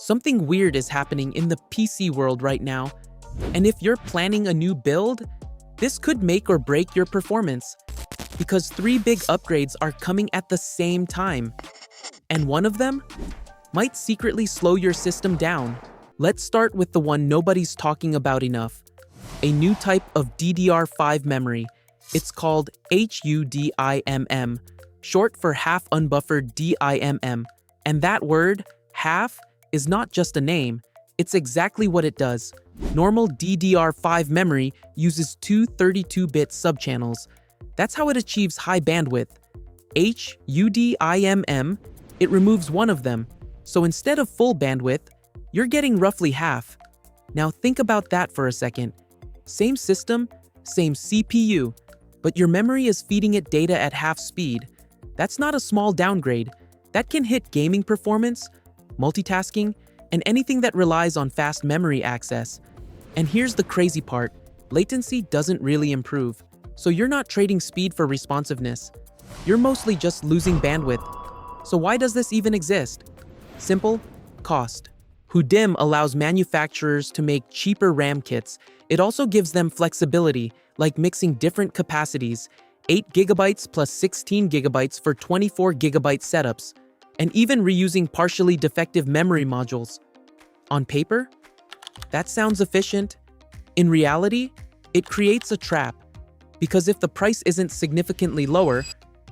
Something weird is happening in the PC world right now, and if you're planning a new build, this could make or break your performance, because three big upgrades are coming at the same time, and one of them might secretly slow your system down. Let's start with the one nobody's talking about enough, a new type of DDR5 memory. It's called HUDIMM, short for half unbuffered DIMM, and that word, half, is not just a name, it's exactly what it does. Normal DDR5 memory uses two 32-bit subchannels. That's how it achieves high bandwidth. HUDIMM, it removes one of them, so instead of full bandwidth, you're getting roughly half. Now think about that for a second. Same system, same CPU, but your memory is feeding it data at half speed. That's not a small downgrade. That can hit gaming performance, multitasking, and anything that relies on fast memory access. And here's the crazy part, latency doesn't really improve. So you're not trading speed for responsiveness. You're mostly just losing bandwidth. So why does this even exist? Simple, cost. HUDIM allows manufacturers to make cheaper RAM kits. It also gives them flexibility, like mixing different capacities, 8 GB plus 16 GB for 24 GB setups, and even reusing partially defective memory modules. On paper, that sounds efficient. In reality, it creates a trap, because if the price isn't significantly lower,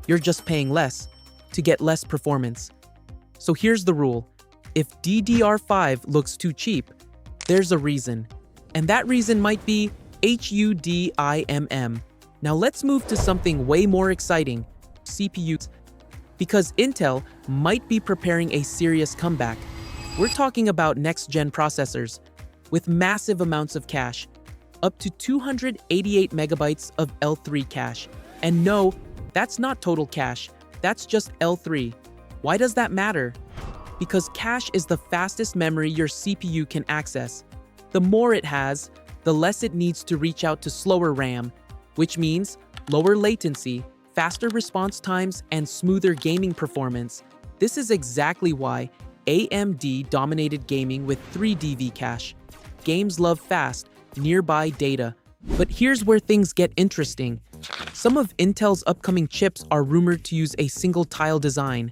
you're just paying less to get less performance. So here's the rule. If DDR5 looks too cheap, there's a reason. And that reason might be HUDIMM. Now let's move to something way more exciting, CPUs. Because Intel might be preparing a serious comeback. We're talking about next-gen processors with massive amounts of cache, up to 288 megabytes of L3 cache. And no, that's not total cache, that's just L3. Why does that matter? Because cache is the fastest memory your CPU can access. The more it has, the less it needs to reach out to slower RAM, which means lower latency, faster response times, and smoother gaming performance. This is exactly why AMD dominated gaming with 3DV cache. Games love fast, nearby data. But here's where things get interesting. Some of Intel's upcoming chips are rumored to use a single tile design.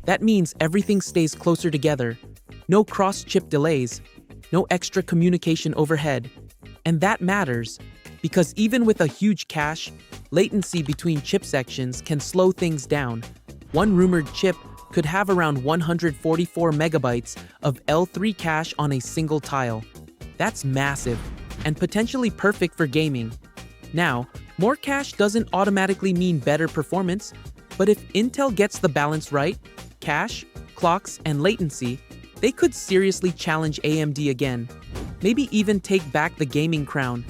That means everything stays closer together. No cross-chip delays, no extra communication overhead. And that matters, because even with a huge cache, latency between chip sections can slow things down. One rumored chip could have around 144 megabytes of L3 cache on a single tile. That's massive, and potentially perfect for gaming. Now, more cache doesn't automatically mean better performance, but if Intel gets the balance right, cache, clocks, and latency, they could seriously challenge AMD again. Maybe even take back the gaming crown.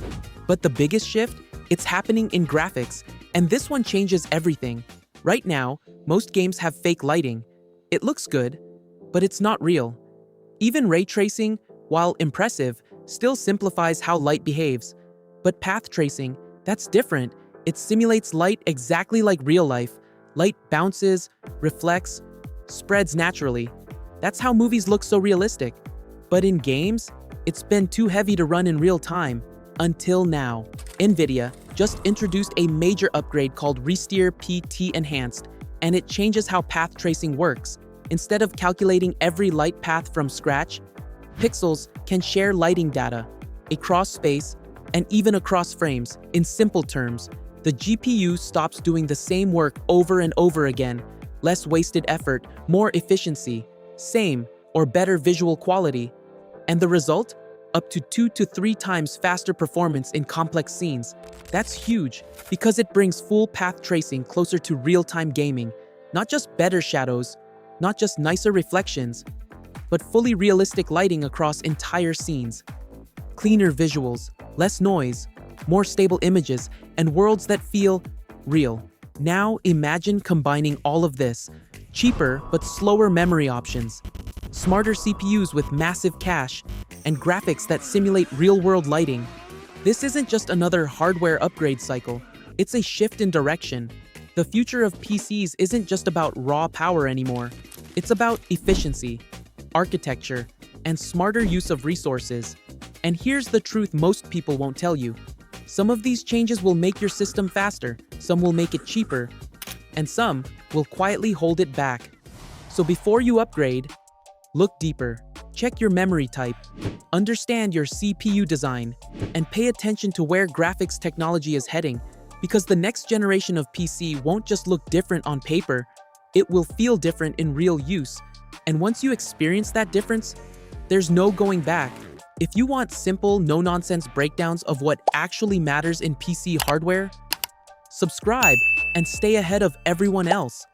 But the biggest shift, it's happening in graphics, and this one changes everything. Right now, most games have fake lighting. It looks good, but it's not real. Even ray tracing, while impressive, still simplifies how light behaves. But path tracing, that's different. It simulates light exactly like real life. Light bounces, reflects, spreads naturally. That's how movies look so realistic. But in games, it's been too heavy to run in real time. Until now. Nvidia just introduced a major upgrade called Resteer PT Enhanced, and it changes how path tracing works. Instead of calculating every light path from scratch, pixels can share lighting data, across space, and even across frames. In simple terms, the GPU stops doing the same work over and over again. Less wasted effort, more efficiency, same or better visual quality. And the result? Up to 2 to 3 times faster performance in complex scenes. That's huge, because it brings full path tracing closer to real-time gaming. Not just better shadows, not just nicer reflections, but fully realistic lighting across entire scenes. Cleaner visuals, less noise, more stable images, and worlds that feel real. Now imagine combining all of this. Cheaper but slower memory options, smarter CPUs with massive cache, and graphics that simulate real-world lighting. This isn't just another hardware upgrade cycle, it's a shift in direction. The future of PCs isn't just about raw power anymore. It's about efficiency, architecture, and smarter use of resources. And here's the truth most people won't tell you. Some of these changes will make your system faster, some will make it cheaper, and some will quietly hold it back. So before you upgrade, look deeper. Check your memory type, understand your CPU design, and pay attention to where graphics technology is heading, because the next generation of PC won't just look different on paper, it will feel different in real use. And once you experience that difference, there's no going back. If you want simple, no-nonsense breakdowns of what actually matters in PC hardware, subscribe and stay ahead of everyone else.